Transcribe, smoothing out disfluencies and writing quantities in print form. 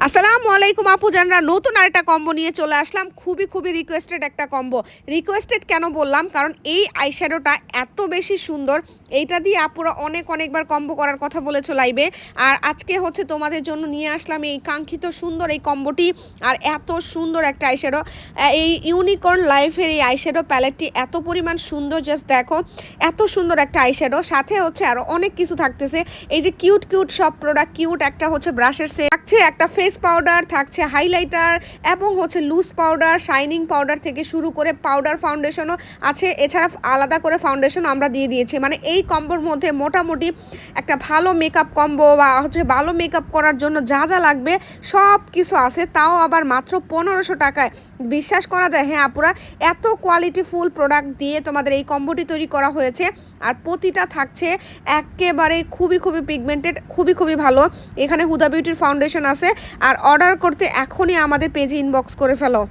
আসসালামু আলাইকুম আপু জানরা, নতুন আরেকটা কম্বো নিয়ে চলে আসলাম। খুবই রিকোয়েস্টেড একটা কম্বো। রিকোয়েস্টেড কেন বললাম, কারণ এই আইশ্যাডোটা এত বেশি সুন্দর। এইটা দিয়ে আপুরা অনেকবার কম্বো করার কথা বলেছো লাইভে। আর আজকে হচ্ছে তোমাদের জন্য নিয়ে আসলাম এই কাঙ্ক্ষিত সুন্দর এই কম্বোটি। আর এত সুন্দর একটা আইশ্যাডো, এই ইউনিকর্ন লাইফের এই আইশ্যাডো প্যালেটটি এত পরিমাণ সুন্দর, জাস্ট দেখো এত সুন্দর একটা আইশ্যাডো। সাথে হচ্ছে আরও অনেক কিছু থাকতেছে। এই যে কিউট সব প্রোডাক্ট, কিউট একটা হচ্ছে ব্রাশের সেট থাকছে, একটা ফেস পাউডার থাকছে, হাইলাইটার এবং হচ্ছে লুজ পাউডার, শাইনিং পাউডার থেকে শুরু করে পাউডার ফাউন্ডেশনও আছে। এছাড়া আলাদা করে ফাউন্ডেশন আমরা দিয়ে দিয়েছি। মানে এই কম্বোর মধ্যে মোটামুটি একটা ভালো মেকআপ কম্বো বা হচ্ছে ভালো মেকআপ করার জন্য যা লাগবে সব কিছু আছে, তাও আবার মাত্র 1500 টাকায়। বিশ্বাস করা যায়? হ্যাঁ আপুরা, এত কোয়ালিটিফুল প্রোডাক্ট দিয়ে তোমাদের এই কম্বোটি তৈরি করা হয়েছে। আর প্রতিটা থাকছে একেবারে খুবই পিগমেন্টেড, খুবই ভালো। এখানে হুদা বিউটির ফাউন্ডেশন আছে। আর অর্ডার করতে এখনই আমাদের পেজে ইনবক্স করে ফেলো।